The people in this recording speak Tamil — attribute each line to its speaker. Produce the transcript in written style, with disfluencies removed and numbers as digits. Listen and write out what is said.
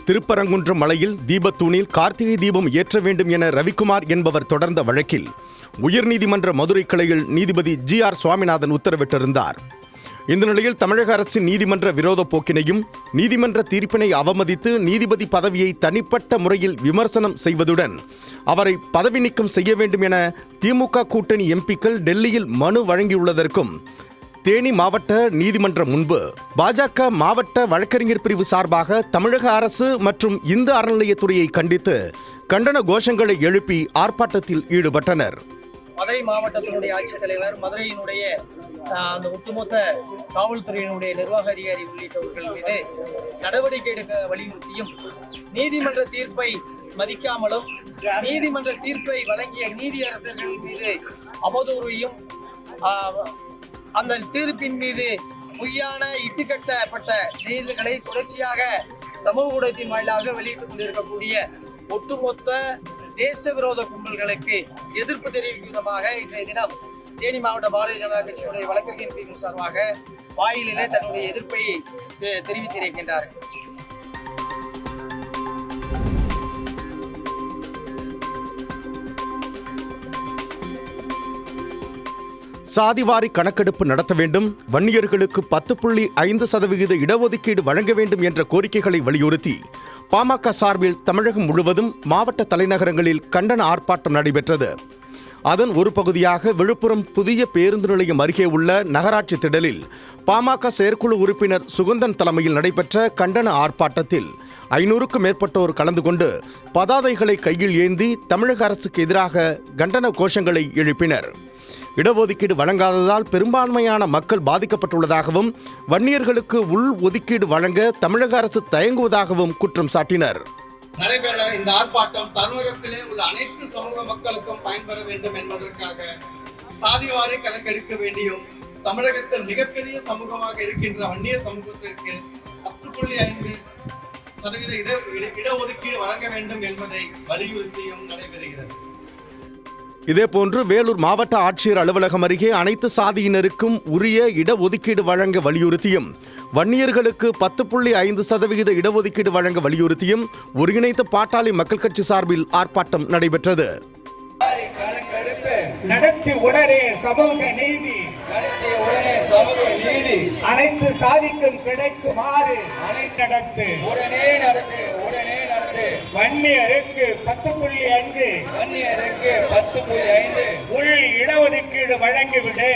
Speaker 1: திருப்பரங்குன்றம் மலையில் தீபத்தூணில் கார்த்திகை தீபம் ஏற்ற வேண்டும் என ரவிக்குமார் என்பவர் தொடர்ந்த வழக்கில் உயர்நீதிமன்ற மதுரை கிளையில் நீதிபதி GR சுவாமிநாதன் உத்தரவிட்டிருந்தார். இந்த நிலையில் தமிழக அரசின் நீதிமன்ற விரோத போக்கினையும் நீதிமன்ற தீர்ப்பினை அவமதித்து நீதிபதி பதவியை தனிப்பட்ட முறையில் விமர்சனம் செய்வதுடன் அவரை பதவி நீக்கம் செய்ய வேண்டும் என திமுக கூட்டணி எம்பிக்கள் டெல்லியில் மனு வழங்கியுள்ளதற்கும் தேனி மாவட்ட நீதிமன்றம் முன்பு பாஜக மாவட்ட வழக்கறிஞர் பிரிவு சார்பாக தமிழக அரசு மற்றும் இந்து அறநிலையத்துறையை கண்டித்து கண்டன கோஷங்களை எழுப்பி ஆர்ப்பாட்டத்தில் ஈடுபட்டனர்.
Speaker 2: மதுரை மாவட்டத்தினுடைய ஆட்சித்தலைவர், மதுரையினுடைய அந்த ஒட்டுமொத்த காவல்துறையினுடைய நிர்வாக அதிகாரி உள்ளிட்டவர்கள் மீது நடவடிக்கை எடுக்க வலியுறுத்தியும், நீதிமன்ற தீர்ப்பை மதிக்காமலும் நீதிமன்ற தீர்ப்பை வழங்கிய நீதியரசர்கள் மீது அவதூறையும் அந்த தீர்ப்பின் மீது பொய்யான இட்டுக்கட்டப்பட்ட செயல்களை தொடர்ச்சியாக சமூக ஊடகத்தின் வாயிலாக வெளியிட்டுக் கொண்டிருக்கக்கூடிய ஒட்டுமொத்த தேச விரோத கும்பல்களுக்கு எதிர்ப்பு தெரிவிக்கும் விதமாக இன்றைய தினம் தேனி மாவட்ட பாரதிய ஜனதா கட்சியினுடைய வழக்கறிஞர் பிரிவு சார்பாக வாயிலிலே தன்னுடைய எதிர்ப்பை தெரிவித்திருக்கின்றார்கள்.
Speaker 1: சாதிவாரி கணக்கெடுப்பு நடத்த வேண்டும், வன்னியர்களுக்கு 10.5% இடஒதுக்கீடு வழங்க வேண்டும் என்ற கோரிக்கைகளை வலியுறுத்தி பாமக சார்பில் தமிழகம் முழுவதும் மாவட்ட தலைநகரங்களில் கண்டன ஆர்ப்பாட்டம் நடைபெற்றது. அதன் ஒரு பகுதியாக விழுப்புரம் புதிய பேருந்து நிலையம் அருகே உள்ள நகராட்சி திடலில் பாமக செயற்குழு உறுப்பினர் சுகந்தன் தலைமையில் நடைபெற்ற கண்டன ஆர்ப்பாட்டத்தில் 500க்கும் மேற்பட்டோர் கலந்து கொண்டு பதாதைகளை கையில் ஏந்தி தமிழக அரசுக்கு எதிராக கண்டன கோஷங்களை எழுப்பினர். இடஒதுக்கீடு வழங்காததால் பெரும்பான்மையான மக்கள் பாதிக்கப்பட்டுள்ளதாகவும் வன்னியர்களுக்கு உள் ஒதுக்கீடு வழங்க தமிழக அரசு தயங்குவதாகவும் குற்றம் சாட்டினர்.
Speaker 3: நடைபெற இந்த ஆர்ப்பாட்டம் தமிழகத்திலே உள்ள அனைத்து சமூக மக்களுக்கும் பயன்பெற வேண்டும் என்பதற்காக சாதிவாரி கணக்கெடுக்க வேண்டியும், தமிழகத்தில் மிகப்பெரிய சமூகமாக இருக்கின்ற வன்னிய சமூகத்திற்கு 10.5% இடஒதுக்கீடு வழங்க வேண்டும் என்பதை வலியுறுத்தியும் நடைபெறுகிறது.
Speaker 1: இதேபோன்று வேலூர் மாவட்ட ஆட்சியர் அலுவலகம் அருகே அனைத்து சாதியினருக்கும் உரிய இடஒதுக்கீடு வழங்க வலியுறுத்தியும், வன்னியர்களுக்கு 10.5% இடஒதுக்கீடு வழங்க வலியுறுத்தியும் ஒருங்கிணைத்த பாட்டாளி மக்கள் கட்சி சார்பில் ஆர்ப்பாட்டம் நடைபெற்றது.
Speaker 4: நடத்தி உடனே சமூக நீதி, அனைத்து சாதிக்கும் கிடைக்குமாறு நடத்து, வன்னியருக்கு 10.5 உள் இடஒதுக்கீடு வழங்கிவிடு.